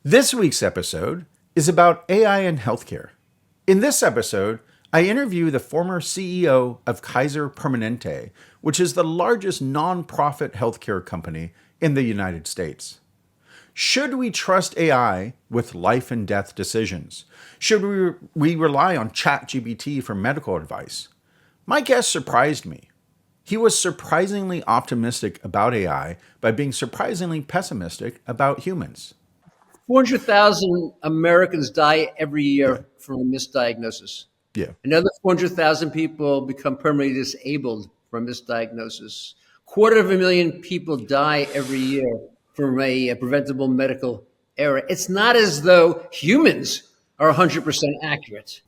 This week's episode is about AI in healthcare. In this episode, I interview the former CEO of Kaiser Permanente, which is the largest nonprofit healthcare company in the United States. Should we trust AI with life and death decisions? Should we rely on ChatGPT for medical advice? My guest surprised me. He was surprisingly optimistic about AI by being surprisingly pessimistic about humans. 400,000 Americans die every Yeah, year from a misdiagnosis. yeah. Another 400,000 people become permanently disabled from misdiagnosis. Quarter of a million people die every year from a preventable medical error. It's not as though humans are 100% accurate.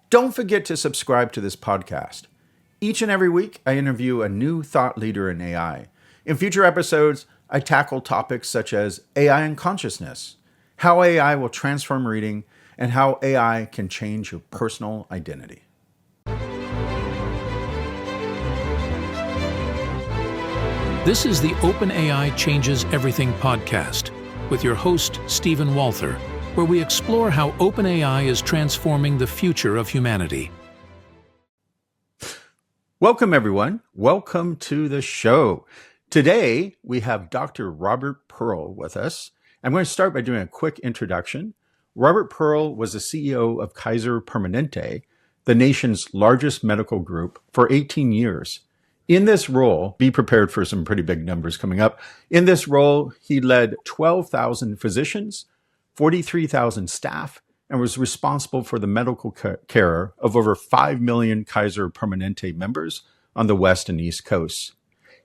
Don't forget to subscribe to this podcast. Each and every week, I interview a new thought leader in AI. In future episodes, I tackle topics such as AI and consciousness, how AI will transform reading, and how AI can change your personal identity. This is the OpenAI Changes Everything podcast with your host, Stephen Walther, where we explore how OpenAI is transforming the future of humanity. Welcome, everyone. Welcome to the show. Today, we have Dr. Robert Pearl with us. I'm going to start by doing a quick introduction. Robert Pearl was the CEO of Kaiser Permanente, the nation's largest medical group, for 18 years. In this role, be prepared for some pretty big numbers coming up. In this role, he led 12,000 physicians, 43,000 staff, and was responsible for the medical care of over 5 million Kaiser Permanente members on the West and East Coasts.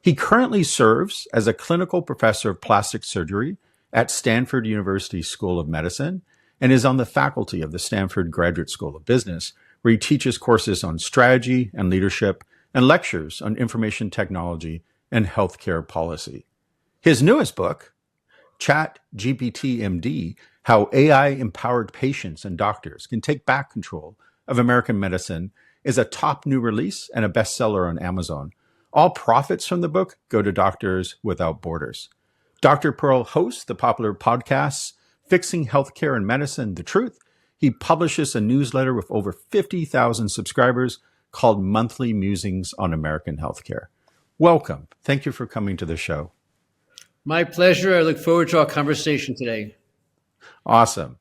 He currently serves as a clinical professor of plastic surgery at Stanford University School of Medicine and is on the faculty of the Stanford Graduate School of Business, where he teaches courses on strategy and leadership and lectures on information technology and healthcare policy. His newest book, ChatGPT MD, How AI-Empowered Patients and Doctors Can Take Back Control of American Medicine, is a top new release and a bestseller on Amazon. All profits from the book go to Doctors Without Borders. Dr. Pearl hosts the popular podcasts Fixing Healthcare and Medicine, The Truth. He publishes a newsletter with over 50,000 subscribers called Monthly Musings on American Healthcare. Welcome. Thank you for coming to the show. My pleasure. I look forward to our conversation today. Awesome.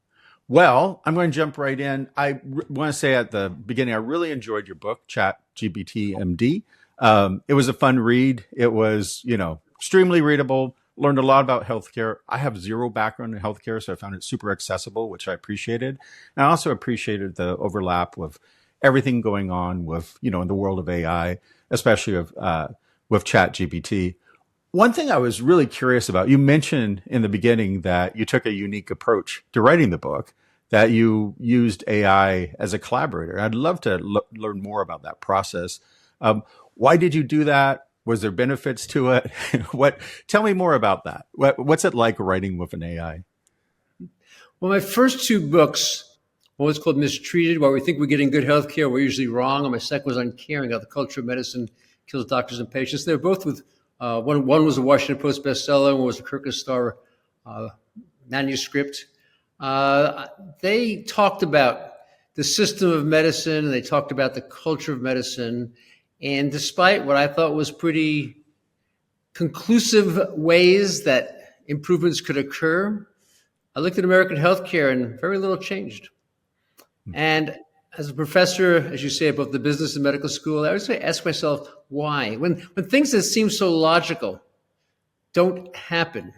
Well, I'm going to jump right in. Want to say at the beginning, I really enjoyed your book, ChatGPT MD. It was a fun read. It was, extremely readable. Learned a lot about healthcare. I have zero background in healthcare, so I found it super accessible, which I appreciated. And I also appreciated the overlap with everything going on with, in the world of AI, especially with ChatGPT. One thing I was really curious about, you mentioned in the beginning that you took a unique approach to writing the book, that you used AI as a collaborator. I'd love to learn more about that process. Why did you do that? Was there benefits to it? Tell me more about that. What's it like writing with an AI? Well, my first two books, one was called Mistreated, where we think we're getting good health care, we're usually wrong. And my second was Uncaring, how the culture of medicine kills doctors and patients. They were both with, one was a Washington Post bestseller, one was a Kirkus manuscript. They talked about the system of medicine, and they talked about the culture of medicine. And despite what I thought was pretty conclusive ways that improvements could occur, I looked at American healthcare and very little changed. And as a professor, as you say, at both the business and medical school, I always ask myself, why? When things that seem so logical don't happen,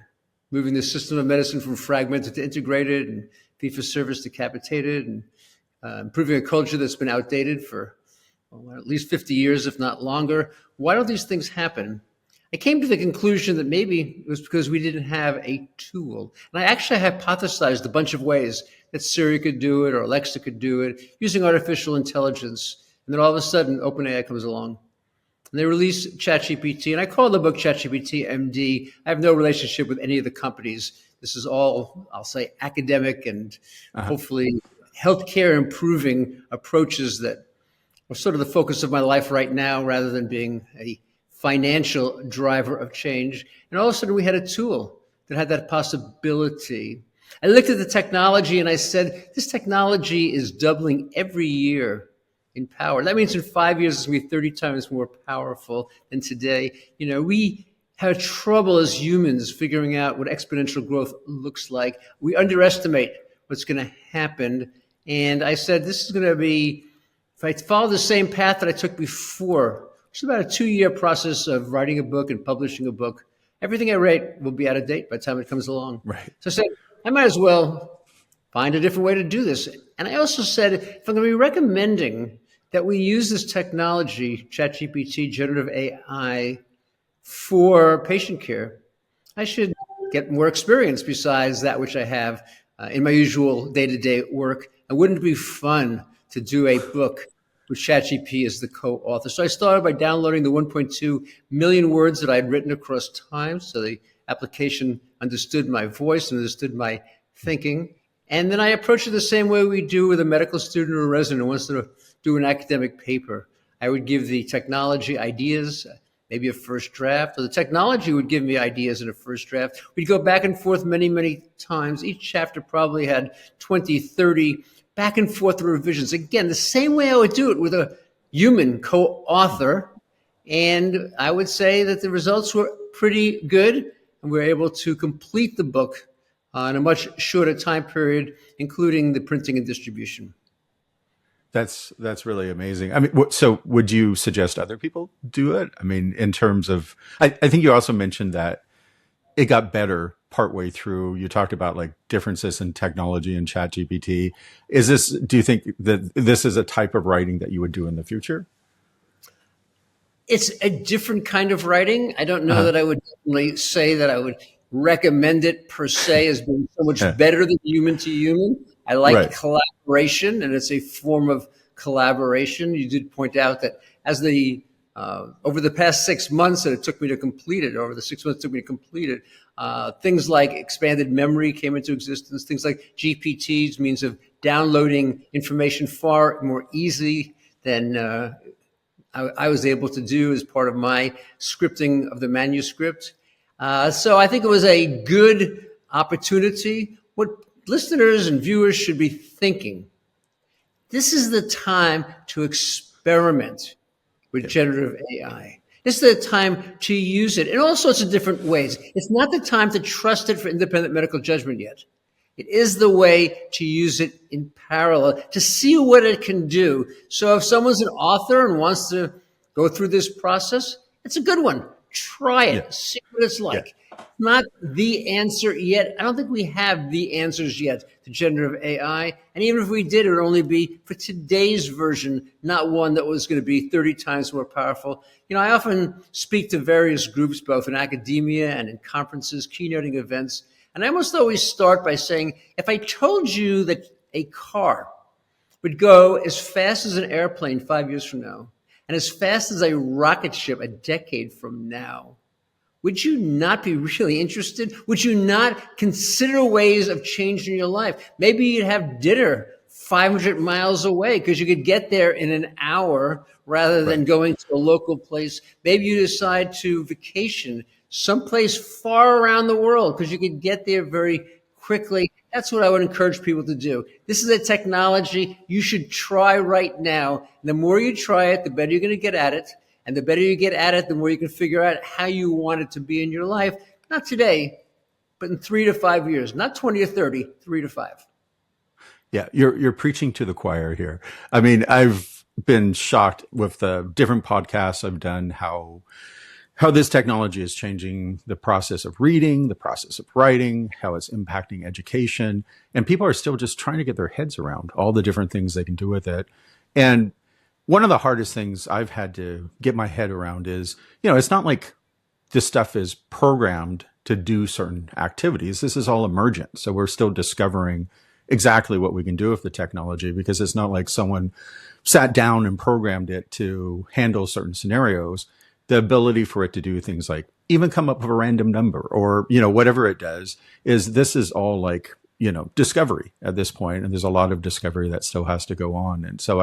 moving the system of medicine from fragmented to integrated and fee-for-service to capitated, and improving a culture that's been outdated for at least 50 years, if not longer. Why don't these things happen? I came to the conclusion that maybe it was because we didn't have a tool. And I actually hypothesized a bunch of ways that Siri could do it or Alexa could do it using artificial intelligence. And then all of a sudden, OpenAI comes along. And they release ChatGPT. And I call the book ChatGPT MD. I have no relationship with any of the companies. This is all, I'll say, academic and hopefully healthcare improving approaches that are sort of the focus of my life right now, rather than being a financial driver of change. And all of a sudden we had a tool that had that possibility. I looked at the technology and I said, this technology is doubling every year in power. That means in 5 years, it's going to be 30 times more powerful than today. We have trouble as humans figuring out what exponential growth looks like. We underestimate what's going to happen. And I said, this is going to be, if I follow the same path that I took before, it's about a 2-year process of writing a book and publishing a book. Everything I write will be out of date by the time it comes along. Right. So I said, I might as well find a different way to do this. And I also said, if I'm going to be recommending that we use this technology, ChatGPT, generative AI, for patient care, I should get more experience besides that which I have in my usual day-to-day work. And wouldn't it be fun to do a book with ChatGPT as the co-author? So I started by downloading the 1.2 million words that I had written across time, so the application understood my voice and understood my thinking. And then I approached it the same way we do with a medical student or a resident who wants to do an academic paper. I would give the technology ideas, maybe a first draft, or the technology would give me ideas in a first draft. We'd go back and forth many, many times. Each chapter probably had 20, 30 back and forth revisions. Again, the same way I would do it with a human co-author. And I would say that the results were pretty good. And we were able to complete the book in a much shorter time period, including the printing and distribution. That's really amazing. I mean, so would you suggest other people do it? I mean, in terms of, I think you also mentioned that it got better partway through. You talked about like differences in technology and ChatGPT. Do you think that this is a type of writing that you would do in the future? It's a different kind of writing. I don't know that I would definitely say that I would recommend it per se as being so much better than human to human. I like collaboration, and it's a form of collaboration. You did point out that as over the past 6 months that it took me to complete it, over the 6 months it took me to complete it, things like expanded memory came into existence. Things like GPT's means of downloading information far more easily than I was able to do as part of my scripting of the manuscript. So I think it was a good opportunity. What listeners and viewers should be thinking, this is the time to experiment with generative AI. This is the time to use it in all sorts of different ways. It's not the time to trust it for independent medical judgment yet. It is the way to use it in parallel, to see what it can do. So if someone's an author and wants to go through this process, it's a good one. Try it, see what it's like. Not the answer yet. I don't think we have the answers yet to generative AI. And even if we did, it would only be for today's version, not one that was going to be 30 times more powerful. I often speak to various groups, both in academia and in conferences, keynoting events. And I almost always start by saying, if I told you that a car would go as fast as an airplane 5 years from now, and as fast as a rocket ship a decade from now, would you not be really interested? Would you not consider ways of changing your life? Maybe you'd have dinner 500 miles away because you could get there in an hour rather than going to a local place. Maybe you decide to vacation someplace far around the world because you could get there very quickly. That's what I would encourage people to do. This is a technology you should try right now. And the more you try it, the better you're going to get at it. And the better you get at it, the more you can figure out how you want it to be in your life. Not today, but in 3 to 5 years. Not 20 or 30, 3 to 5. Yeah, you're preaching to the choir here. I mean, I've been shocked with the different podcasts I've done, how this technology is changing the process of reading, the process of writing, how it's impacting education. And people are still just trying to get their heads around all the different things they can do with it. And one of the hardest things I've had to get my head around is, it's not like this stuff is programmed to do certain activities. This is all emergent. So we're still discovering exactly what we can do with the technology, because it's not like someone sat down and programmed it to handle certain scenarios. The ability for it to do things like even come up with a random number or, whatever it does, this is all like, discovery at this point. And there's a lot of discovery that still has to go on. And so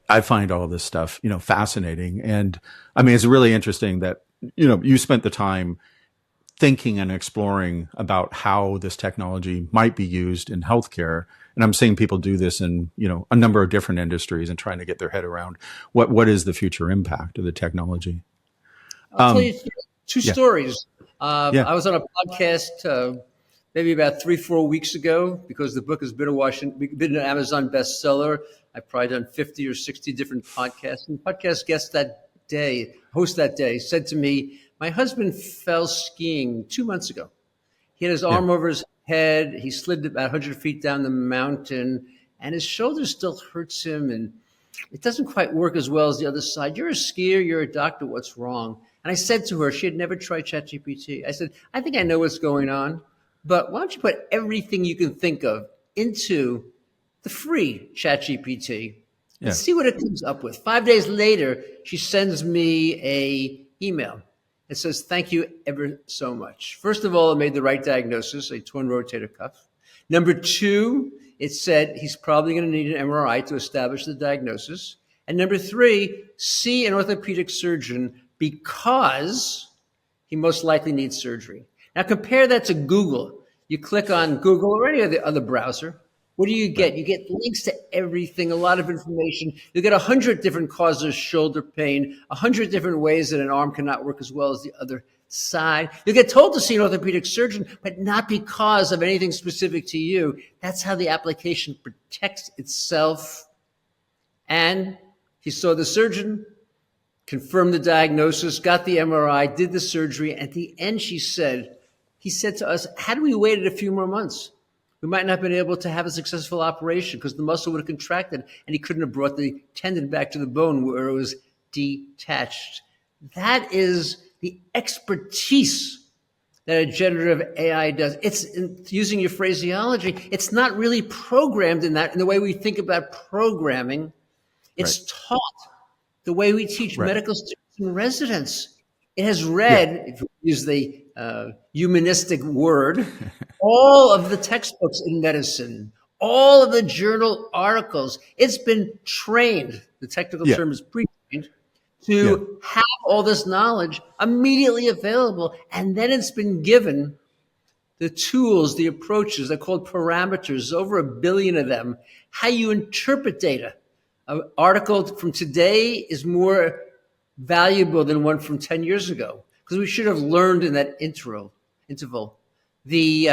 I find all this stuff, fascinating. And I mean, it's really interesting that, you spent the time thinking and exploring about how this technology might be used in healthcare. And I'm seeing people do this in, a number of different industries and trying to get their head around what is the future impact of the technology. I'll tell you two yeah. stories. Yeah. I was on a podcast maybe about 3-4 weeks ago, because the book has been an Amazon bestseller. I've probably done 50 or 60 different podcasts. And the podcast host that day, said to me, my husband fell skiing 2 months ago. He had his arm over his head. He slid about 100 feet down the mountain, and his shoulder still hurts him, and it doesn't quite work as well as the other side. You're a skier. You're a doctor. What's wrong? And I said to her, she had never tried ChatGPT. I said, I think I know what's going on, but why don't you put everything you can think of into the free ChatGPT and see what it comes up with. 5 days later, she sends me a email. It says, thank you ever so much. First of all, it made the right diagnosis, a torn rotator cuff. Number two, it said he's probably going to need an MRI to establish the diagnosis. And number three, see an orthopedic surgeon because he most likely needs surgery. Now compare that to Google. You click on Google or any other browser. What do you get? You get links to everything, a lot of information. You get 100 different causes of shoulder pain, 100 different ways that an arm cannot work as well as the other side. You get told to see an orthopedic surgeon, but not because of anything specific to you. That's how the application protects itself. And he saw the surgeon, confirmed the diagnosis, got the MRI, did the surgery. At the end, he said to us, had we waited a few more months, we might not have been able to have a successful operation because the muscle would have contracted and he couldn't have brought the tendon back to the bone where it was detached. That is the expertise that a generative AI does. It's, using your phraseology, it's not really programmed in the way we think about programming. It's taught the way we teach medical students and residents. It has read, if you use the humanistic word, all of the textbooks in medicine, all of the journal articles. It's been trained, the technical term is pre-trained, to have all this knowledge immediately available. And then it's been given the tools, the approaches, they're called parameters, over 1 billion of them, how you interpret data. An article from today is more valuable than one from 10 years ago, because we should have learned in that interval. The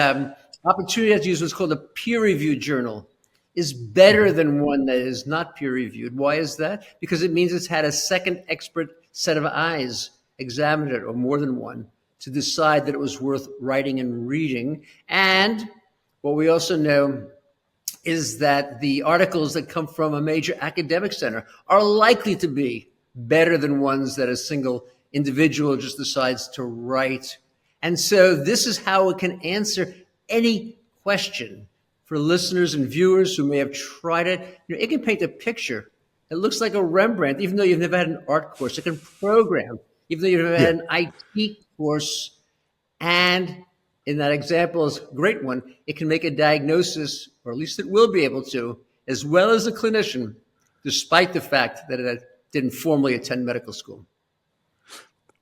opportunity to use what's called a peer-reviewed journal is better than one that is not peer-reviewed. Why is that? Because it means it's had a second expert set of eyes examine it, or more than one, to decide that it was worth writing and reading. And what we also know is that the articles that come from a major academic center are likely to be better than ones that a single individual just decides to write. And so this is how it can answer any question. For listeners and viewers who may have tried it, it can paint a picture. It looks like a Rembrandt, even though you've never had an art course. It can program, even though you've never had an IT course. And in that example, is a great one, it can make a diagnosis, or at least it will be able to, as well as a clinician, despite the fact that it didn't formally attend medical school.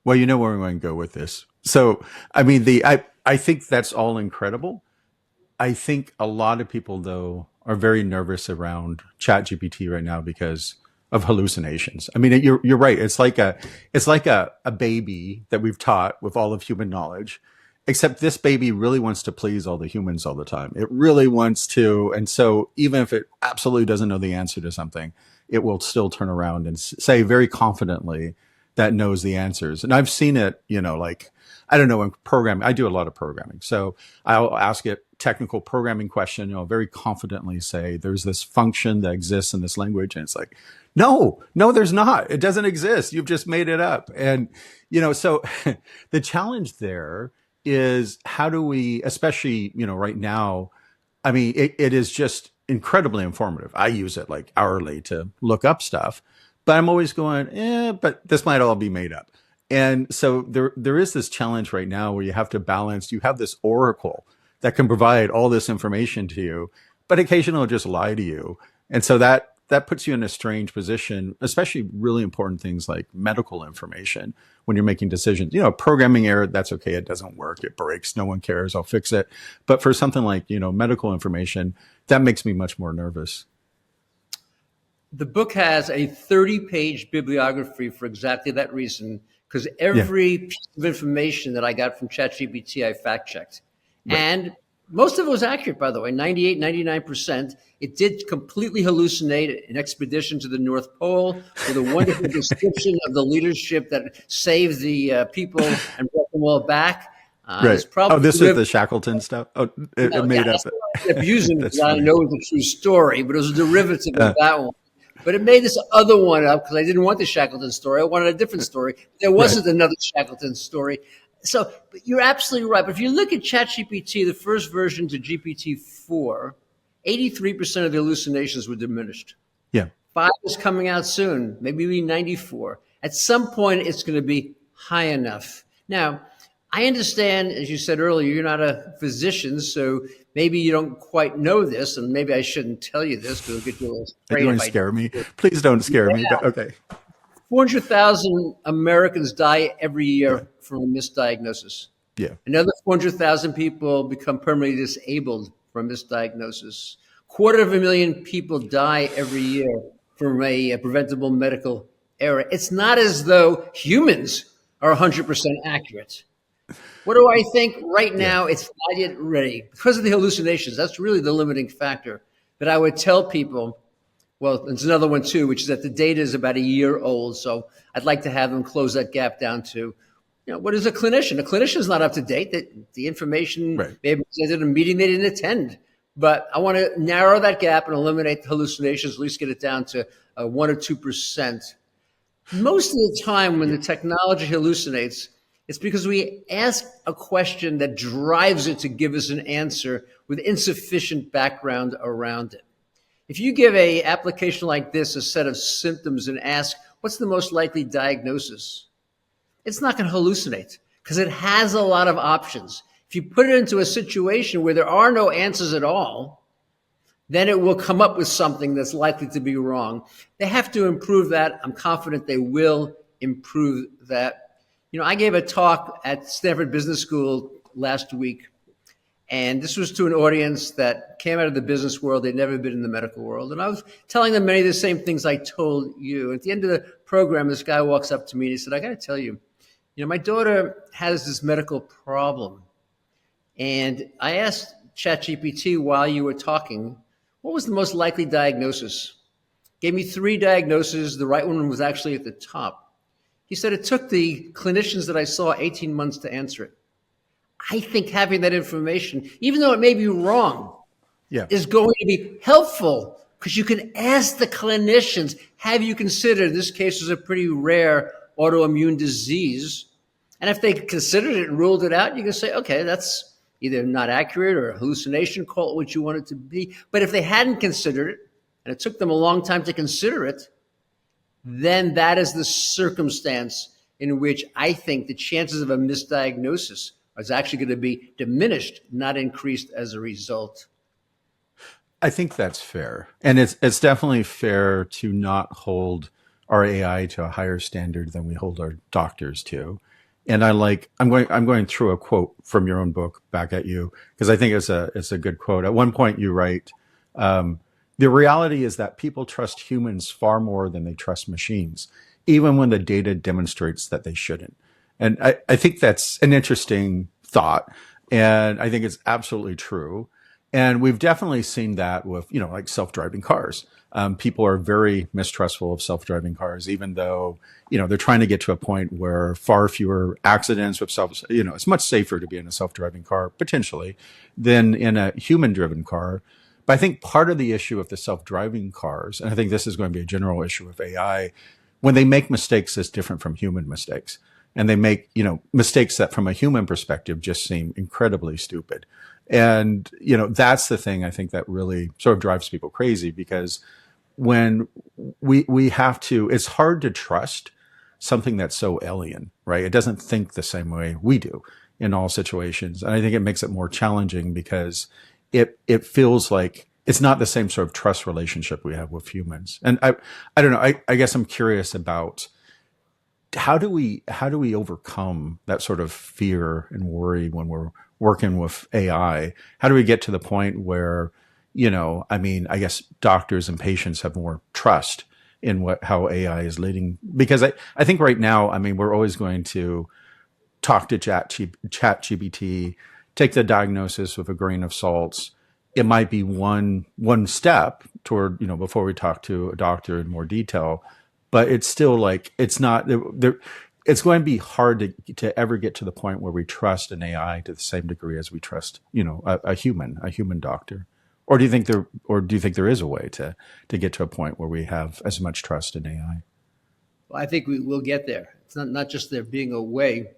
Well, you know where I'm going to go with this. So, I mean, I think that's all incredible. I think a lot of people, though, are very nervous around ChatGPT right now because of hallucinations. I mean, you're right. It's like a baby that we've taught with all of human knowledge, except this baby really wants to please all the humans all the time. It really wants to. And so even if it absolutely doesn't know the answer to something, it will still turn around and say very confidently that knows the answers. And I've seen it, like, I don't know, in programming, I do a lot of programming. So I'll ask it technical programming question, very confidently say, there's this function that exists in this language. And it's like, no, there's not. It doesn't exist. You've just made it up. And, so the challenge there is how do we, especially, right now, I mean, it is just incredibly informative. I use it like hourly to look up stuff, but I'm always going, but this might all be made up. And so there is this challenge right now where you have to balance, you have this oracle that can provide all this information to you, but occasionally it'll just lie to you. And so that that puts you in a strange position, especially really important things like medical information when you're making decisions. Programming error, that's okay. It doesn't work. It breaks. No one cares. I'll fix it. But for something like, medical information, that makes me much more nervous. The book has a 30-page bibliography for exactly that reason, because every piece of information that I got from ChatGPT, I fact-checked. Right. And most of it was accurate, by the way, 98, 99%. It did completely hallucinate an expedition to the North Pole with a wonderful description of the leadership that saved the people and brought them all back. Right. This is the Shackleton stuff? Oh, it made up. Abusing because I know it was a true story, but it was a derivative of that one. But it made this other one up because I didn't want the Shackleton story. I wanted a different story. There wasn't another Shackleton story. So but you're absolutely right. But if you look at ChatGPT, the first version to GPT-4, 83% of the hallucinations were diminished. Yeah. 5 is coming out soon, maybe 94. At some point, it's going to be high enough. Now, I understand, as you said earlier, you're not a physician, so maybe you don't quite know this, and maybe I shouldn't tell you this because it'll get you a little afraid. You want to scare me? Please don't scare me. But okay. 400,000 Americans die every year from a misdiagnosis. Yeah. Another 400,000 people become permanently disabled from misdiagnosis. 250,000 people die every year from a preventable medical error. It's not as though humans are 100% accurate. What do I think? Right now, it's not yet ready. Because of the hallucinations, that's really the limiting factor. That I would tell people, well, there's another one too, which is that the data is about a year old. So I'd like to have them close that gap down to, what is a clinician? A clinician is not up to date. The information may have been presented at a meeting they didn't attend. But I want to narrow that gap and eliminate the hallucinations, at least get it down to 1 or 2%. Most of the time when the technology hallucinates, it's because we ask a question that drives it to give us an answer with insufficient background around it. If you give an application like this a set of symptoms and ask, what's the most likely diagnosis? It's not going to hallucinate because it has a lot of options. If you put it into a situation where there are no answers at all, then it will come up with something that's likely to be wrong. They have to improve that. I'm confident they will improve that. I gave a talk at Stanford Business School last week, and this was to an audience that came out of the business world. They'd never been in the medical world. And I was telling them many of the same things I told you. At the end of the program, this guy walks up to me and he said, I got to tell you, my daughter has this medical problem. And I asked ChatGPT while you were talking, what was the most likely diagnosis? Gave me 3 diagnoses. The right one was actually at the top. He said it took the clinicians that I saw 18 months to answer it. I think having that information, even though it may be wrong, is going to be helpful because you can ask the clinicians, have you considered this case is a pretty rare autoimmune disease? And if they considered it and ruled it out, you can say, okay, that's either not accurate or a hallucination, call it what you want it to be. But if they hadn't considered it, and it took them a long time to consider it, then that is the circumstance in which I think the chances of a misdiagnosis is actually going to be diminished, not increased as a result. I think that's fair. And it's definitely fair to not hold our AI to a higher standard than we hold our doctors to. And I'm going through a quote from your own book back at you because I think it's a good quote. At one point you write, the reality is that people trust humans far more than they trust machines, even when the data demonstrates that they shouldn't. And I think that's an interesting thought. And I think it's absolutely true. And we've definitely seen that with, like self-driving cars. People are very mistrustful of self-driving cars, even though, they're trying to get to a point where far fewer accidents with it's much safer to be in a self-driving car potentially than in a human-driven car. But I think part of the issue of the self-driving cars, and I think this is going to be a general issue with AI, when they make mistakes that's different from human mistakes. And they make, mistakes that from a human perspective just seem incredibly stupid. And, that's the thing I think that really sort of drives people crazy because when we have to, it's hard to trust something that's so alien, right? It doesn't think the same way we do in all situations. And I think it makes it more challenging because it feels like it's not the same sort of trust relationship we have with humans. And I don't know. I guess I'm curious about how do we overcome that sort of fear and worry when we're working with AI? How do we get to the point where, I mean, I guess doctors and patients have more trust in how AI is leading? Because I think right now, I mean, we're always going to talk to ChatGPT, take the diagnosis with a grain of salt. It might be one step toward, before we talk to a doctor in more detail, but it's still like, it's not there. It's going to be hard to ever get to the point where we trust an AI to the same degree as we trust, a human doctor. Or do you think there is a way to get to a point where we have as much trust in AI? Well, I think we will get there. It's not just there being a way.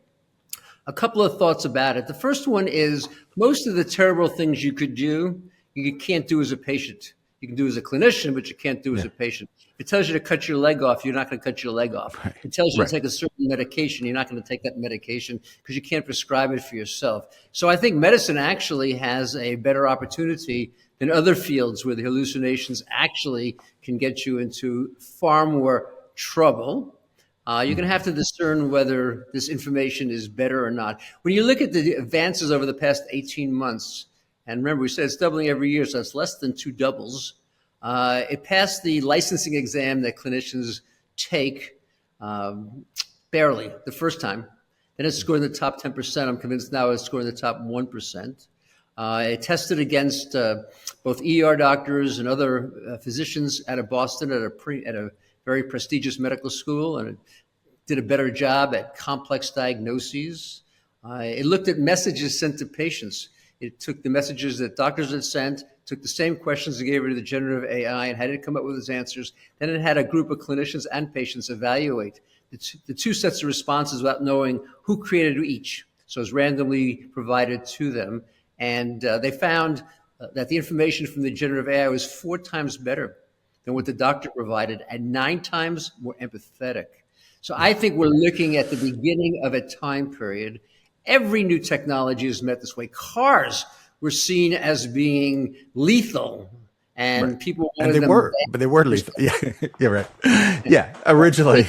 A couple of thoughts about it. The first one is most of the terrible things you could do, you can't do as a patient. You can do as a clinician, but you can't do as a patient. If it tells you to cut your leg off, you're not going to cut your leg off. Right. If it tells you to take a certain medication, you're not going to take that medication because you can't prescribe it for yourself. So I think medicine actually has a better opportunity than other fields where the hallucinations actually can get you into far more trouble. You're going to have to discern whether this information is better or not. When you look at the advances over the past 18 months, and remember, we said it's doubling every year, so it's less than two doubles. It passed the licensing exam that clinicians take barely the first time. Then it scored in the top 10%. I'm convinced now it's scored in the top 1%. It tested against both ER doctors and other physicians out of Boston at a very prestigious medical school, and it did a better job at complex diagnoses. It looked at messages sent to patients. It took the messages that doctors had sent, took the same questions and gave it to the generative AI and had it come up with its answers. Then it had a group of clinicians and patients evaluate the two sets of responses without knowing who created each. So it was randomly provided to them. And they found that the information from the generative AI was 4 times better than what the doctor provided and 9 times more empathetic. So I think we're looking at the beginning of a time period. Every new technology is met this way. Cars were seen as being lethal, and people wanted them. But they were lethal. Yeah, yeah, right. Yeah, originally,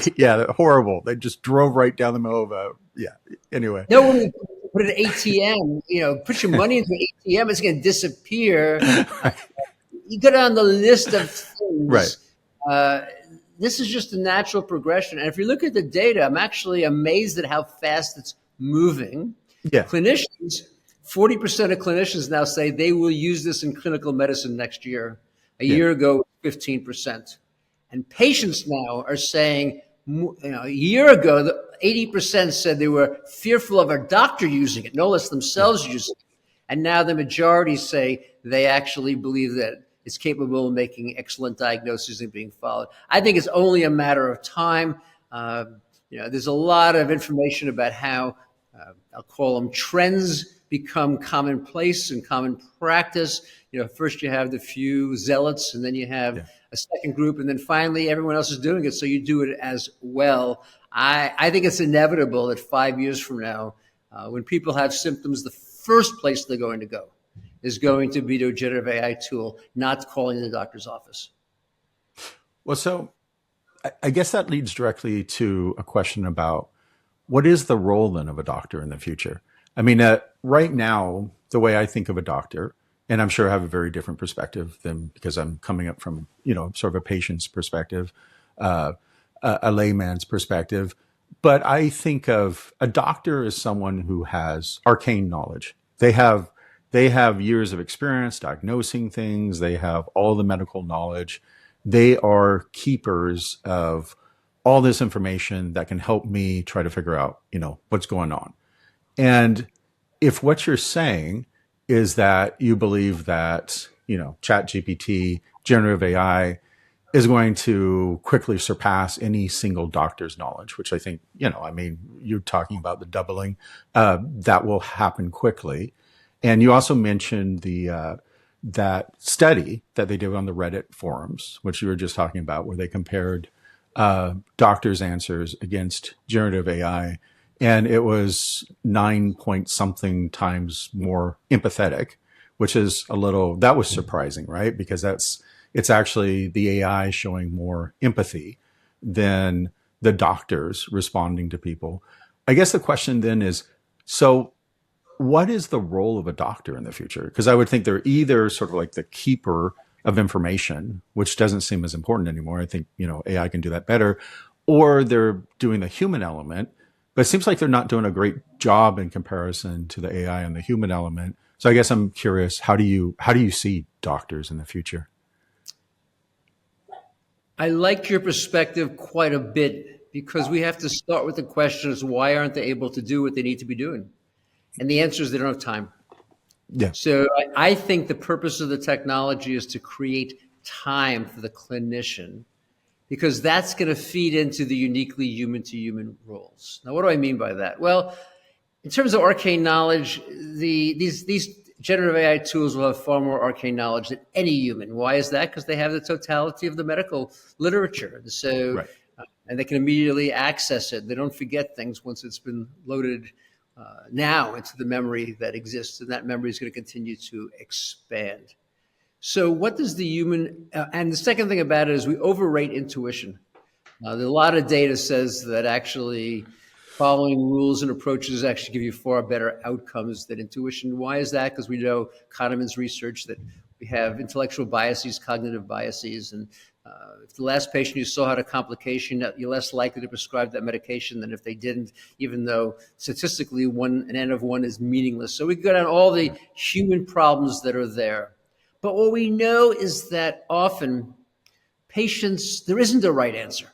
horrible. They just drove right down the middle of a. Yeah. Anyway. No one put an ATM. Put your money into an ATM, it's going to disappear. Right. You go down the list of things. Right. This is just a natural progression. And if you look at the data, I'm actually amazed at how fast it's moving. Yeah. Clinicians, 40% of clinicians now say they will use this in clinical medicine next year. A year ago, 15%. And patients now are saying, a year ago, 80% said they were fearful of a doctor using it, no less themselves using it. And now the majority say they actually believe that it's capable of making excellent diagnoses and being followed. I think it's only a matter of time. There's a lot of information about how, I'll call them trends, become commonplace and common practice. First you have the few zealots, and then you have a second group, and then finally everyone else is doing it, so you do it as well. I think it's inevitable that 5 years from now, when people have symptoms, the first place they're going to go is going to be to a generative AI tool, not calling the doctor's office. Well, so I guess that leads directly to a question about what is the role then of a doctor in the future? I mean, right now, the way I think of a doctor, and I'm sure I have a very different perspective than because I'm coming up from, sort of a patient's perspective, a layman's perspective. But I think of a doctor as someone who has arcane knowledge. They have years of experience diagnosing things. They have all the medical knowledge. They are keepers of all this information that can help me try to figure out, what's going on. And if what you're saying is that you believe that, ChatGPT, generative AI is going to quickly surpass any single doctor's knowledge, which I think, you're talking about the doubling, that will happen quickly. And you also mentioned that study that they did on the Reddit forums, which you were just talking about, where they compared doctors' answers against generative AI. And it was 9 point something times more empathetic, which is that was surprising, right? Because it's actually the AI showing more empathy than the doctors responding to people. I guess the question then is, so what is the role of a doctor in the future? Because I would think they're either sort of like the keeper of information, which doesn't seem as important anymore. I think, AI can do that better, or they're doing the human element, but it seems like they're not doing a great job in comparison to the AI and the human element. So I guess I'm curious, how do you see doctors in the future? I like your perspective quite a bit, because we have to start with the question is, why aren't they able to do what they need to be doing? And the answer is they don't have time. Yeah. So I think the purpose of the technology is to create time for the clinician, because that's going to feed into the uniquely human-to-human roles. Now, what do I mean by that? Well, in terms of arcane knowledge, these generative AI tools will have far more arcane knowledge than any human. Why is that? Because they have the totality of the medical literature. So, Right. And they can immediately access it. They don't forget things once it's been loaded now into the memory that exists, and that memory is going to continue to expand. So what does the human, and the second thing about it is we overrate intuition. There's a lot of data says that actually following rules and approaches actually give you far better outcomes than intuition. Why is that? Because we know Kahneman's research that we have intellectual biases, cognitive biases, and if the last patient you saw had a complication, you're less likely to prescribe that medication than if they didn't, even though statistically an N of 1 is meaningless. So we go down all the human problems that are there. But what we know is that often patients, there isn't a right answer.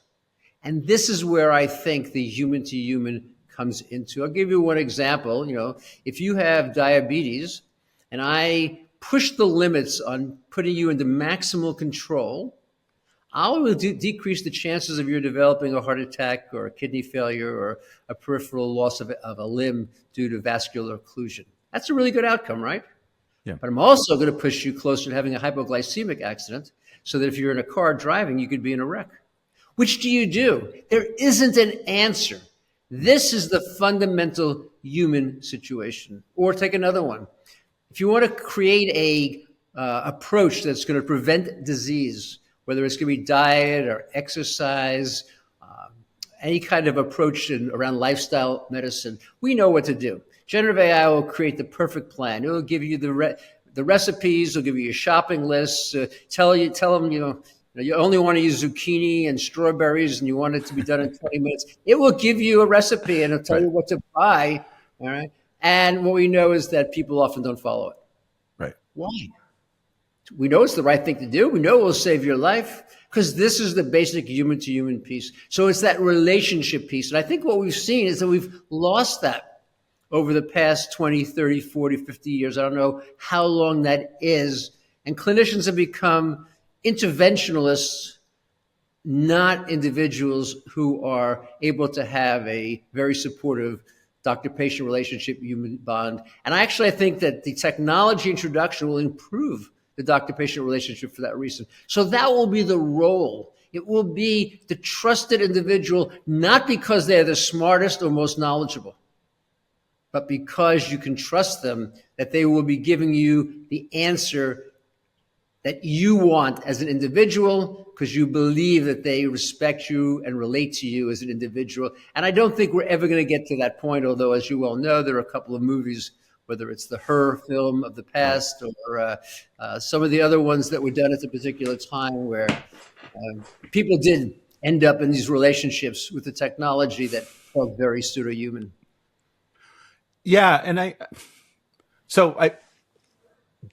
And this is where I think the human to human comes into. I'll give you one example. If you have diabetes and I push the limits on putting you into maximal control, I will decrease the chances of you developing a heart attack or a kidney failure or a peripheral loss of a limb due to vascular occlusion. That's a really good outcome, right? Yeah. But I'm also going to push you closer to having a hypoglycemic accident, so that if you're in a car driving, you could be in a wreck. Which do you do? There isn't an answer. This is the fundamental human situation. Or take another one. If you want to create a approach that's going to prevent disease, whether it's going to be diet or exercise, any kind of approach around lifestyle medicine, we know what to do. Generative AI will create the perfect plan. It will give you the recipes. It'll give you your shopping lists. Tell them, you only want to use zucchini and strawberries, and you want it to be done in 20 minutes. It will give you a recipe, and it'll tell you what to buy. All right. And what we know is that people often don't follow it. Right. Why? We know it's the right thing to do. We know it will save your life, because this is the basic human to human piece. So it's that relationship piece. And I think what we've seen is that we've lost that over the past 20, 30, 40, 50 years. I don't know how long that is. And clinicians have become interventionalists, not individuals who are able to have a very supportive doctor-patient relationship, human bond. And I think that the technology introduction will improve the doctor-patient relationship for that reason. So that will be the role. It will be the trusted individual, not because they're the smartest or most knowledgeable, but because you can trust them, that they will be giving you the answer that you want as an individual, because you believe that they respect you and relate to you as an individual. And I don't think we're ever going to get to that point, although, as you well know, there are a couple of movies, whether it's the Her film of the past or some of the other ones that were done at a particular time, where people did end up in these relationships with the technology that felt very pseudo-human. Yeah, and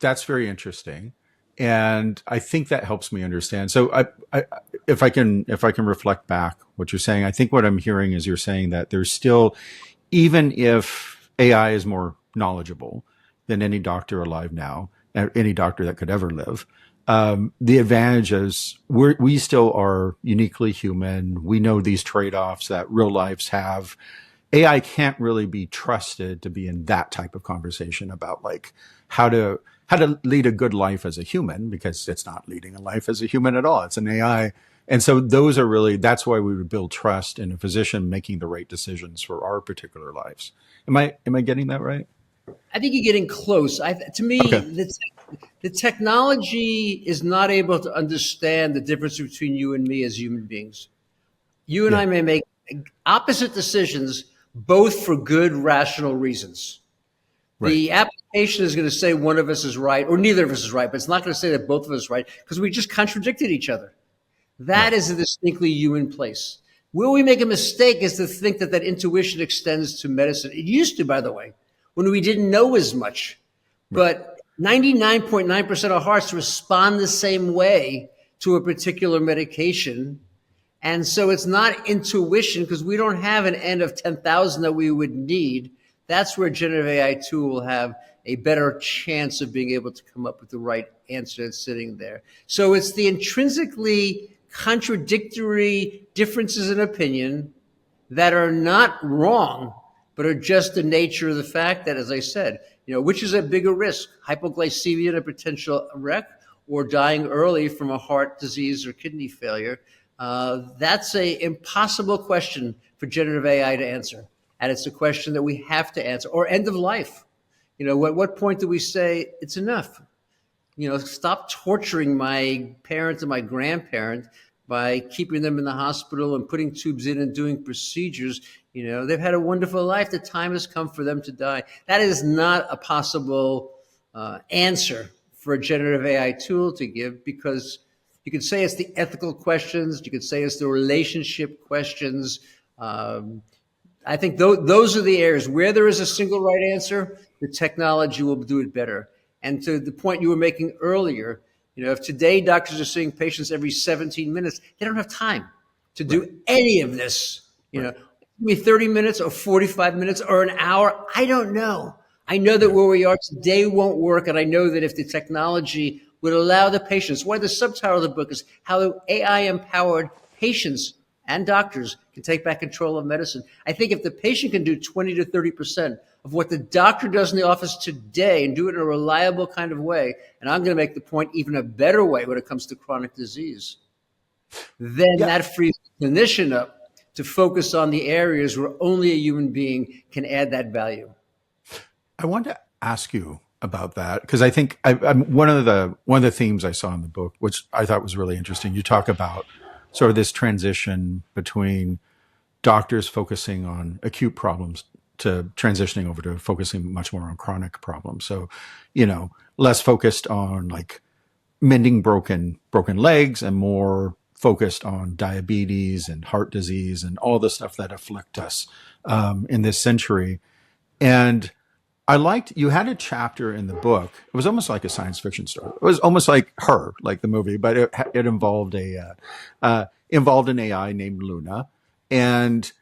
that's very interesting, and I think that helps me understand. So, if I can reflect back what you're saying, I think what I'm hearing is you're saying that there's still, even if AI is more knowledgeable than any doctor alive now, any doctor that could ever live, the advantage is we still are uniquely human. We know these trade-offs that real lives have. AI can't really be trusted to be in that type of conversation about like how to lead a good life as a human, because it's not leading a life as a human at all. It's an AI. And so that's why we would build trust in a physician making the right decisions for our particular lives. Am I getting that right? I think you're getting close. To me, Okay. the technology is not able to understand the difference between you and me as human beings. You and Yeah. I may make opposite decisions, both for good, rational reasons. Right. The application is going to say one of us is right, or neither of us is right, but it's not going to say that both of us are right because we just contradicted each other. That Right. is a distinctly human place. Where we make a mistake is to think that intuition extends to medicine. It used to, by the way, when we didn't know as much. Right. But 99.9% of hearts respond the same way to a particular medication. And so it's not intuition because we don't have an N of 10,000 that we would need. That's where generative AI tool will have a better chance of being able to come up with the right answer that's sitting there. So it's the intrinsically contradictory differences in opinion that are not wrong, but are just the nature of the fact that, as I said, which is a bigger risk, hypoglycemia and a potential wreck, or dying early from a heart disease or kidney failure? That's a impossible question for generative AI to answer. And it's a question that we have to answer. Or end of life. At what point do we say it's enough? Stop torturing my parent and my grandparent by keeping them in the hospital and putting tubes in and doing procedures. They've had a wonderful life. The time has come for them to die. That is not a possible answer for a generative AI tool to give, because you could say it's the ethical questions. You could say it's the relationship questions. I think those are the areas where there is a single right answer. The technology will do it better. And to the point you were making earlier, if today doctors are seeing patients every 17 minutes, they don't have time to do any of this. Give me 30 minutes or 45 minutes or an hour. I don't know. I know that where we are today won't work. And I know that if the technology would allow the patients, why the subtitle of the book is how AI empowered patients and doctors can take back control of medicine. I think if the patient can do 20 to 30% of what the doctor does in the office today and do it in a reliable kind of way, and I'm going to make the point even a better way when it comes to chronic disease, then that frees the clinician up to focus on the areas where only a human being can add that value. I want to ask you about that because I think I'm one of the themes I saw in the book, which I thought was really interesting. You talk about sort of this transition between doctors focusing on acute problems to transitioning over to focusing much more on chronic problems. So, less focused on like mending broken legs and more focused on diabetes and heart disease and all the stuff that afflict us in this century. And I liked, you had a chapter in the book. It was almost like a science fiction story. It was almost like Her, like the movie, but it involved involved an AI named Luna, and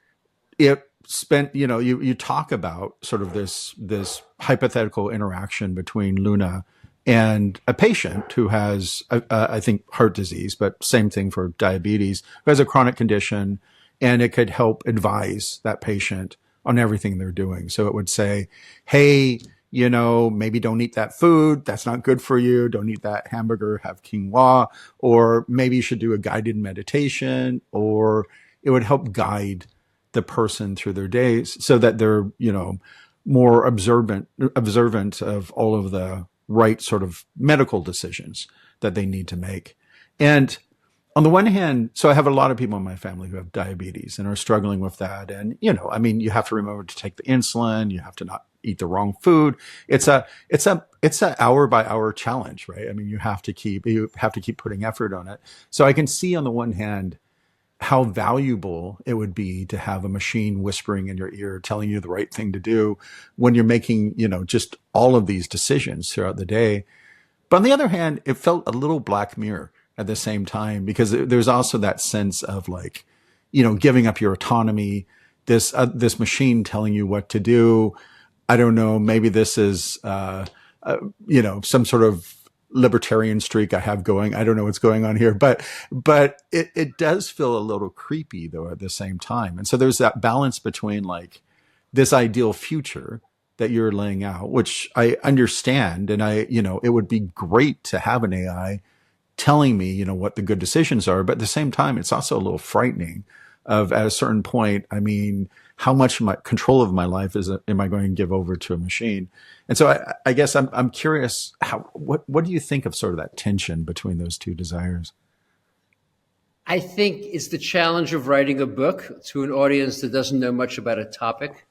it spent, you talk about sort of this hypothetical interaction between Luna and a patient who has, I think, heart disease, but same thing for diabetes, who has a chronic condition, and it could help advise that patient on everything they're doing. So it would say, hey, maybe don't eat that food. That's not good for you. Don't eat that hamburger, have quinoa, or maybe you should do a guided meditation, or it would help guide the person through their days so that they're, more observant of all of the right sort of medical decisions that they need to make. And on the one hand, so I have a lot of people in my family who have diabetes and are struggling with that. And, you have to remember to take the insulin. You have to not eat the wrong food. It's a hour by hour challenge, right? I mean, you have to keep putting effort on it. So I can see on the one hand how valuable it would be to have a machine whispering in your ear, telling you the right thing to do when you're making, just all of these decisions throughout the day. But on the other hand, it felt a little Black Mirror at the same time, because there's also that sense of like, giving up your autonomy, this machine telling you what to do. I don't know, maybe this is, some sort of libertarian streak I have going. I don't know what's going on here, but it does feel a little creepy though at the same time. And so there's that balance between like this ideal future that you're laying out, which I understand. And it would be great to have an AI telling me, what the good decisions are. But at the same time, it's also a little frightening of at a certain point, I mean, how much control of my life am I going to give over to a machine? And so I guess I'm curious, what do you think of sort of that tension between those two desires? I think it's the challenge of writing a book to an audience that doesn't know much about a topic.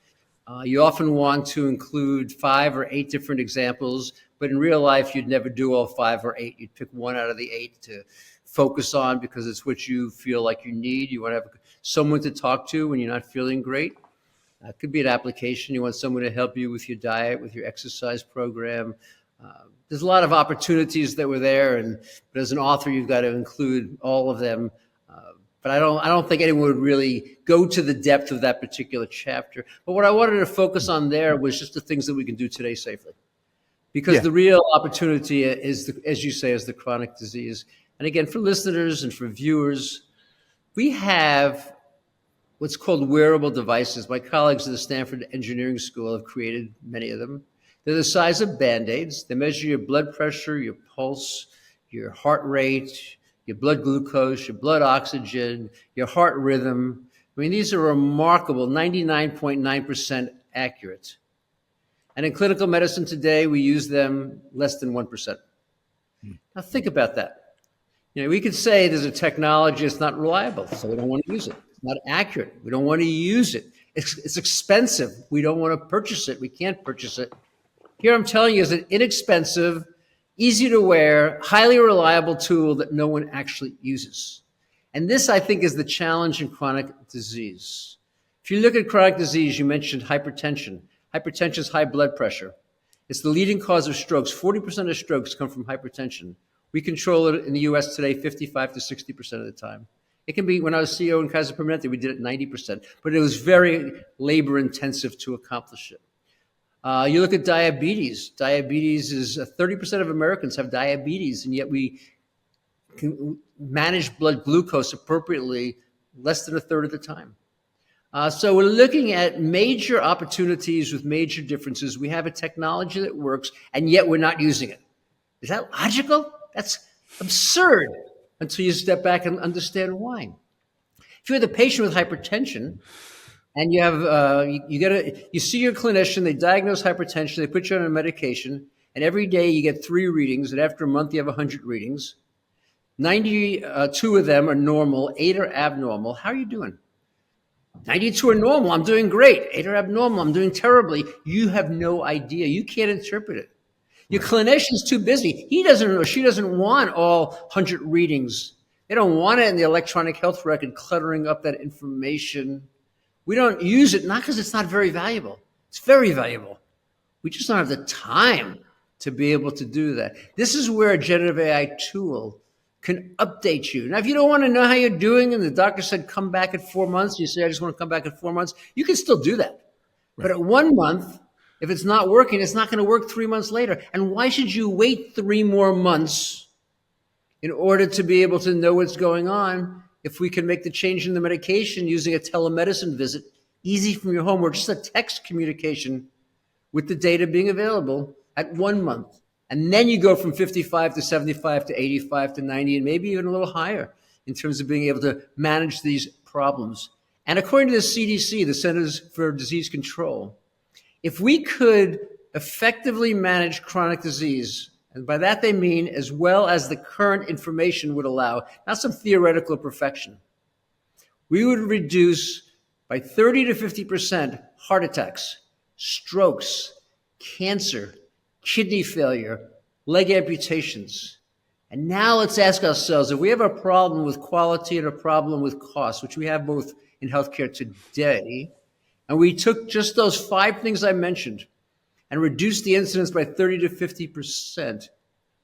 You often want to include 5 or 8 different examples, but in real life, you'd never do all 5 or 8. You'd pick one out of the 8 to focus on because it's what you feel like you need. You want to have someone to talk to when you're not feeling great. It could be an application. You want someone to help you with your diet, with your exercise program. There's a lot of opportunities that were there, but as an author, you've got to include all of them. But I don't think anyone would really go to the depth of that particular chapter. But what I wanted to focus on there was just the things that we can do today safely. Because the real opportunity is, as you say, is the chronic disease. And again, for listeners and for viewers, we have what's called wearable devices. My colleagues at the Stanford Engineering School have created many of them. They're the size of Band-Aids. They measure your blood pressure, your pulse, your heart rate, your blood glucose, your blood oxygen, your heart rhythm. I mean, these are remarkable, 99.9% accurate. And in clinical medicine today, we use them less than 1%. Now think about that. We could say there's a technology that's not reliable, so we don't want to use it. It's not accurate. We don't want to use it. It's expensive. We don't want to purchase it. We can't purchase it. Here I'm telling you is an inexpensive, easy to wear, highly reliable tool that no one actually uses. And this, I think, is the challenge in chronic disease. If you look at chronic disease, you mentioned hypertension. Hypertension is high blood pressure. It's the leading cause of strokes. 40% of strokes come from hypertension. We control it in the US today 55 to 60% of the time. It can be, when I was CEO in Kaiser Permanente, we did it 90%, but it was very labor intensive to accomplish it. You look at diabetes. Diabetes is 30% of Americans have diabetes, and yet we can manage blood glucose appropriately less than a third of the time. So we're looking at major opportunities with major differences. We have a technology that works, and yet we're not using it. Is that logical? That's absurd until you step back and understand why. If you're the patient with hypertension, and you have you see your clinician, they diagnose hypertension, they put you on a medication, and every day you get 3 readings, and after a month you have 100 readings. 92 of them are normal, 8 are abnormal. How are you doing? 92 are normal, I'm doing great. 8 are abnormal, I'm doing terribly. You have no idea. You can't interpret it. Your clinician's too busy. He doesn't or she doesn't want all 100 readings. They don't want it in the electronic health record cluttering up that information. We don't use it, not because it's not very valuable. It's very valuable. We just don't have the time to be able to do that. This is where a generative AI tool can update you. Now, if you don't want to know how you're doing and the doctor said come back at 4 months, you say, I just want to come back at 4 months, you can still do that. Right. But at 1 month, if it's not working, it's not going to work 3 months later. And why should you wait 3 more months in order to be able to know what's going on if we can make the change in the medication using a telemedicine visit, easy from your home, or just a text communication with the data being available at 1 month? And then you go from 55 to 75 to 85 to 90, and maybe even a little higher in terms of being able to manage these problems. And according to the CDC, the Centers for Disease Control, if we could effectively manage chronic disease, and by that they mean as well as the current information would allow, not some theoretical perfection, we would reduce by 30 to 50% heart attacks, strokes, cancer, kidney failure, leg amputations. And now let's ask ourselves, if we have a problem with quality and a problem with cost, which we have both in healthcare today, and we took just those 5 things I mentioned and reduced the incidence by 30 to 50%,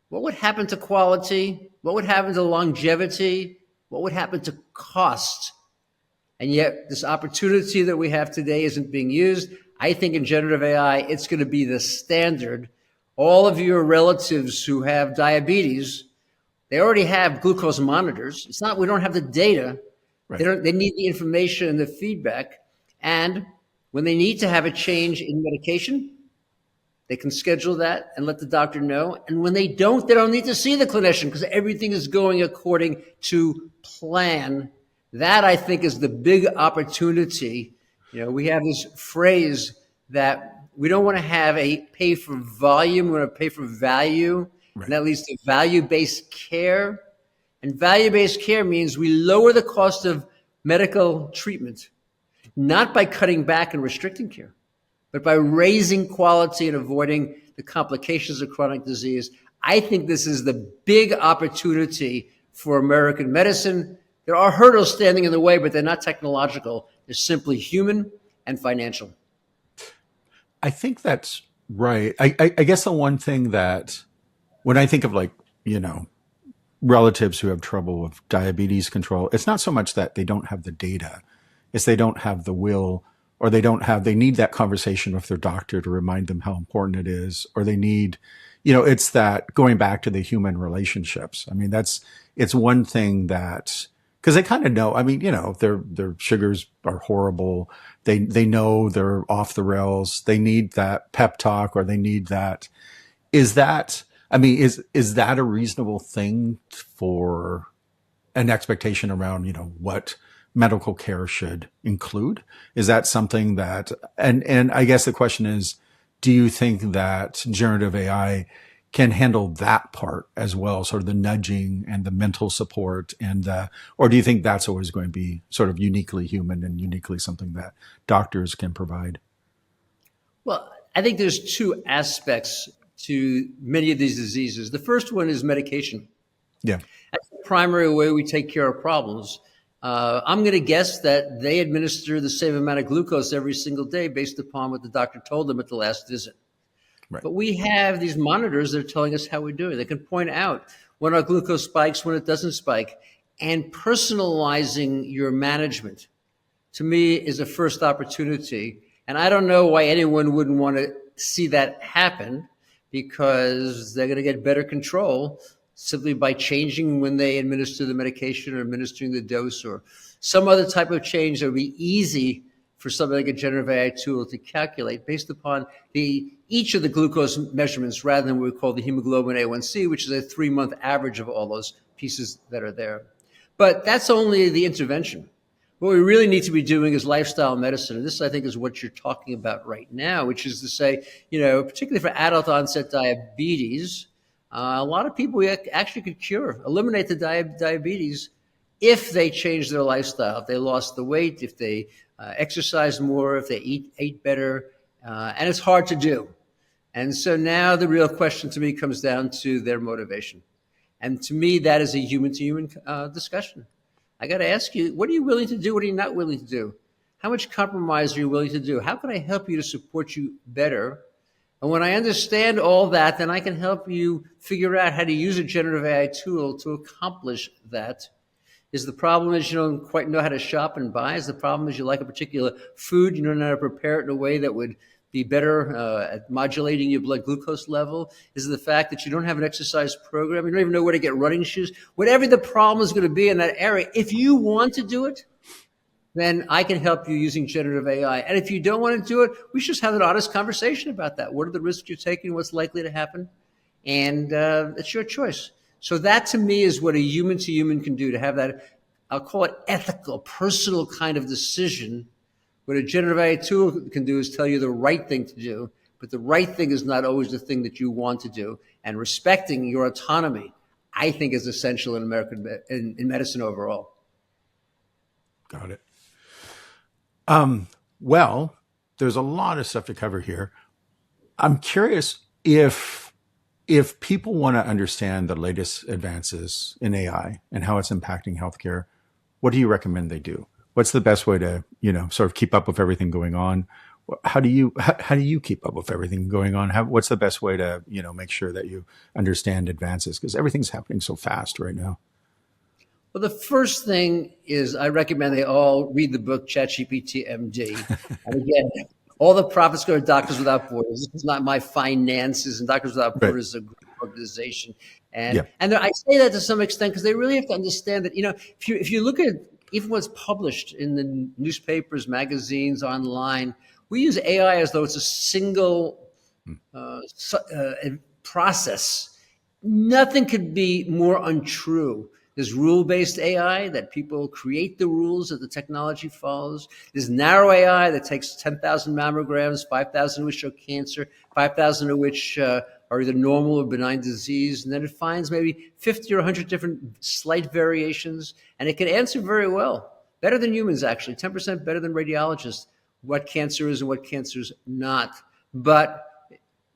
what would happen to quality? What would happen to longevity? What would happen to cost? And yet this opportunity that we have today isn't being used. I think in generative AI, it's going to be the standard. All of your relatives who have diabetes, they already have glucose monitors. It's not, we don't have the data. Right. They need the information and the feedback. And when they need to have a change in medication, they can schedule that and let the doctor know. And when they don't need to see the clinician because everything is going according to plan. That, I think, is the big opportunity. We have this phrase that we don't want to have a pay for volume, we want to pay for value, Right. and that leads to value-based care. And value-based care means we lower the cost of medical treatment, not by cutting back and restricting care, but by raising quality and avoiding the complications of chronic disease. I think this is the big opportunity for American medicine. There are hurdles standing in the way, but they're not technological. They're simply human and financial. I think that's right. I guess the one thing that when I think of relatives who have trouble with diabetes control, it's not so much that they don't have the data, it's they don't have the will, or they need that conversation with their doctor to remind them how important it is, or they need, it's that going back to the human relationships. I mean, it's one thing that, because they kind of know, their sugars are horrible. They know they're off the rails. They need that pep talk, or they need that. Is that a reasonable thing for an expectation around, what medical care should include? Is that something that, and I guess the question is, do you think that generative AI can handle that part as well, sort of the nudging and the mental support, or do you think that's always going to be sort of uniquely human and uniquely something that doctors can provide? Well, I think there's two aspects to many of these diseases. The first one is medication. Yeah. That's the primary way we take care of problems. I'm going to guess that they administer the same amount of glucose every single day based upon what the doctor told them at the last visit. Right. But we have these monitors that are telling us how we're doing. They can point out when our glucose spikes, when it doesn't spike. And personalizing your management, to me, is a first opportunity. And I don't know why anyone wouldn't want to see that happen, because they're going to get better control simply by changing when they administer the medication or administering the dose, or some other type of change that would be easy for something like a generative AI tool to calculate based upon each of the glucose measurements, rather than what we call the hemoglobin A1C, which is a 3-month average of all those pieces that are there. But that's only the intervention. What we really need to be doing is lifestyle medicine. And this, I think, is what you're talking about right now, which is to say, particularly for adult onset diabetes, a lot of people we actually could eliminate the diabetes if they change their lifestyle, if they lost the weight, if they exercise more, if they ate better. And it's hard to do. And so now the real question to me comes down to their motivation. And to me, that is a human-to-human discussion. I got to ask you, what are you willing to do? What are you not willing to do? How much compromise are you willing to do? How can I help you to support you better? And when I understand all that, then I can help you figure out how to use a generative AI tool to accomplish that. Is the problem is you don't quite know how to shop and buy? Is the problem is you like a particular food, you don't know how to prepare it in a way that would be better at modulating your blood glucose level? Is it the fact that you don't have an exercise program? You don't even know where to get running shoes? Whatever the problem is going to be in that area, if you want to do it, then I can help you using generative AI. And if you don't want to do it, we should just have an honest conversation about that. What are the risks you're taking? What's likely to happen? And it's your choice. So that, to me, is what a human-to-human can do, to have that, I'll call it ethical, personal kind of decision. What a generative AI tool can do is tell you the right thing to do, but the right thing is not always the thing that you want to do. And respecting your autonomy, I think, is essential in in medicine overall. Got it. Well, there's a lot of stuff to cover here. I'm curious if people want to understand the latest advances in AI and how it's impacting healthcare, what do you recommend they do? What's the best way to, sort of keep up with everything going on? How do you keep up with everything going on? What's the best way to, make sure that you understand advances? Because everything's happening so fast right now. Well, the first thing is I recommend they all read the book ChatGPT MD. And again, all the profits go to Doctors Without Borders. This is not my finances, and Doctors Without Borders is a great organization. And I say that to some extent because they really have to understand that, if you look at even what's published in the newspapers, magazines, online, we use AI as though it's a single process. Nothing could be more untrue. There's rule-based AI that people create the rules that the technology follows. There's narrow AI that takes 10,000 mammograms, 5,000 of which show cancer, 5,000 of which are either normal or benign disease. And then it finds maybe 50 or 100 different slight variations. And it can answer very well, better than humans, actually, 10% better than radiologists, what cancer is and what cancer is not. But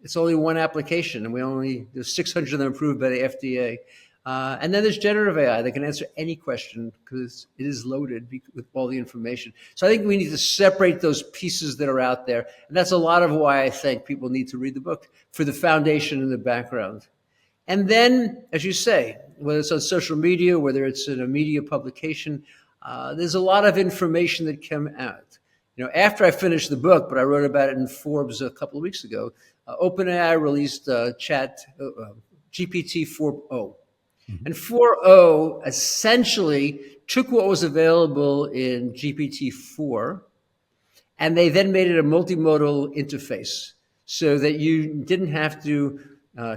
it's only one application, and there's 600 of them approved by the FDA. And then there's generative AI that can answer any question because it is loaded with all the information. So I think we need to separate those pieces that are out there. And that's a lot of why I think people need to read the book, for the foundation and the background. And then, as you say, whether it's on social media, whether it's in a media publication, there's a lot of information that come out. After I finished the book, but I wrote about it in Forbes a couple of weeks ago, OpenAI released GPT 4.0. And 4.0 essentially took what was available in GPT-4, and they then made it a multimodal interface so that you didn't have to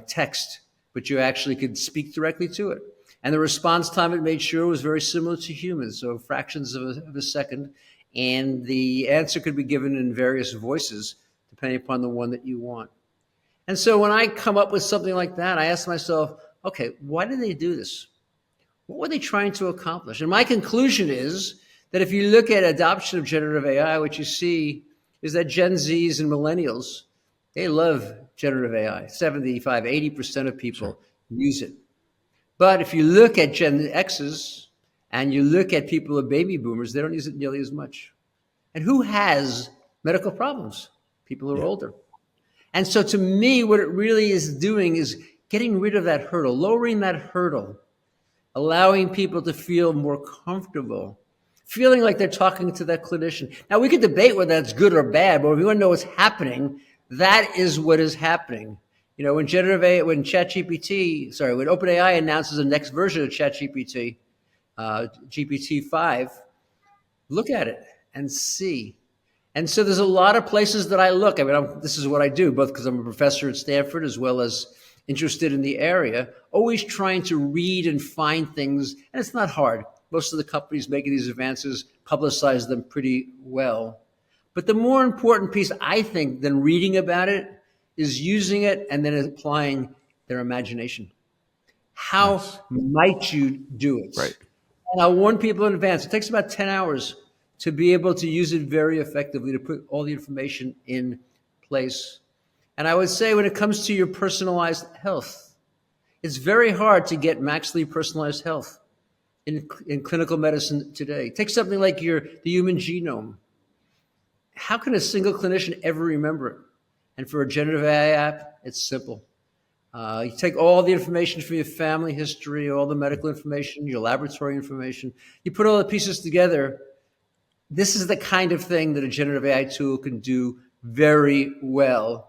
text, but you actually could speak directly to it. And the response time it made sure was very similar to humans, so fractions of a second. And the answer could be given in various voices, depending upon the one that you want. And so when I come up with something like that, I ask myself, okay, why did they do this? What were they trying to accomplish? And my conclusion is that if you look at adoption of generative AI, what you see is that Gen Zs and millennials, they love generative AI. 75, 80% of people use it. But if you look at Gen Xs and you look at people who are baby boomers, they don't use it nearly as much. And who has medical problems? People who are older. And so to me, what it really is doing is getting rid of that hurdle, lowering that hurdle, allowing people to feel more comfortable, feeling like they're talking to that clinician. Now, we could debate whether that's good or bad, but if you want to know what's happening, that is what is happening. When OpenAI announces the next version of ChatGPT, GPT-5, look at it and see. And so there's a lot of places that I look. This is what I do, both because I'm a professor at Stanford as well as interested in the area, always trying to read and find things. And it's not hard. Most of the companies making these advances publicize them pretty well. But the more important piece, I think, than reading about it is using it and then applying their imagination. How might you do it? Right. And I warn people in advance, it takes about 10 hours to be able to use it very effectively, to put all the information in place. And I would say when it comes to your personalized health, it's very hard to get maximally personalized health in clinical medicine today. Take something like the human genome. How can a single clinician ever remember it? And for a generative AI app, it's simple. You take all the information from your family history, all the medical information, your laboratory information, you put all the pieces together. This is the kind of thing that a generative AI tool can do very well.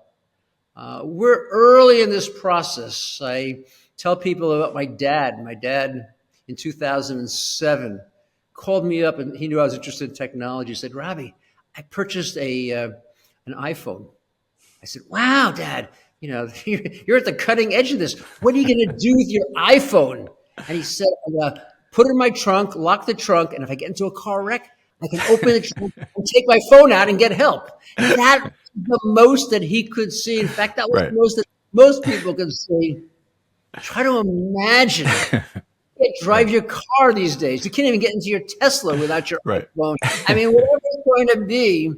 We're early in this process. I tell people about my dad. My dad, in 2007, called me up, and he knew I was interested in technology. He said, Robbie, I purchased an iPhone. I said, wow, Dad, you're at the cutting edge of this. What are you going to do with your iPhone? And he said, put it in my trunk, lock the trunk, and if I get into a car wreck, I can open the trunk and take my phone out and get help. And that was the most that he could see. In fact, that was the most that most people could see. Try to imagine. You can't drive your car these days. You can't even get into your Tesla without your phone. Whatever it's going to be,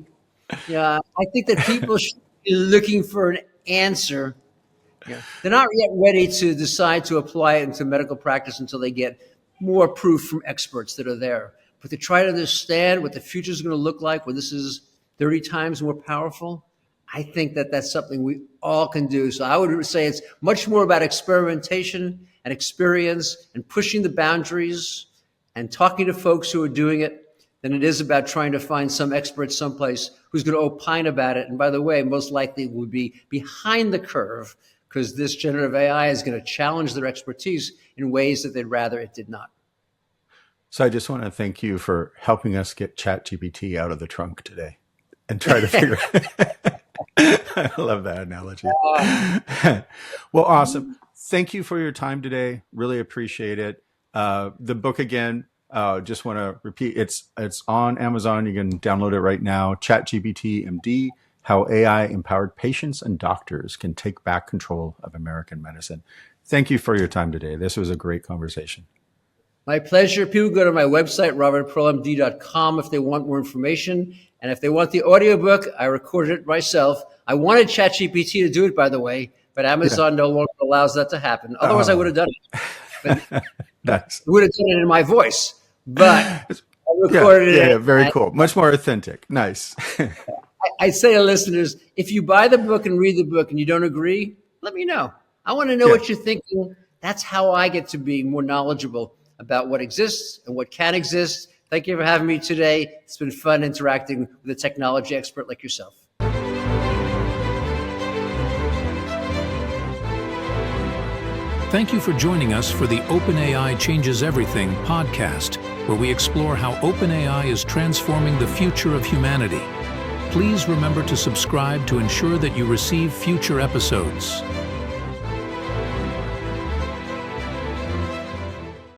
I think that people should be looking for an answer. They're not yet ready to decide to apply it into medical practice until they get more proof from experts that are there. But to try to understand what the future is going to look like when this is 30 times more powerful, I think that that's something we all can do. So I would say it's much more about experimentation and experience and pushing the boundaries and talking to folks who are doing it than it is about trying to find some expert someplace who's going to opine about it. And by the way, most likely would be behind the curve because this generative AI is going to challenge their expertise in ways that they'd rather it did not. So I just want to thank you for helping us get ChatGPT out of the trunk today and try to figure out. I love that analogy. Well, awesome. Thank you for your time today. Really appreciate it. The book again, just want to repeat, it's on Amazon. You can download it right now. ChatGPT MD, How AI Empowered Patients and Doctors Can Take Back Control of American Medicine. Thank you for your time today. This was a great conversation. My pleasure. People go to my website, robertpearlmd.com, if they want more information. And if they want the audiobook, I recorded it myself. I wanted ChatGPT to do it, by the way, but Amazon no longer allows that to happen. Otherwise, I would have done it. But Nice. I would have done it in my voice, but I recorded it. Yeah, very cool. Much more authentic. Nice. I say to listeners, if you buy the book and read the book and you don't agree, let me know. I want to know what you're thinking. That's how I get to be more knowledgeable about what exists and what can exist. Thank you for having me today. It's been fun interacting with a technology expert like yourself. Thank you for joining us for the OpenAI Changes Everything podcast, where we explore how OpenAI is transforming the future of humanity. Please remember to subscribe to ensure that you receive future episodes.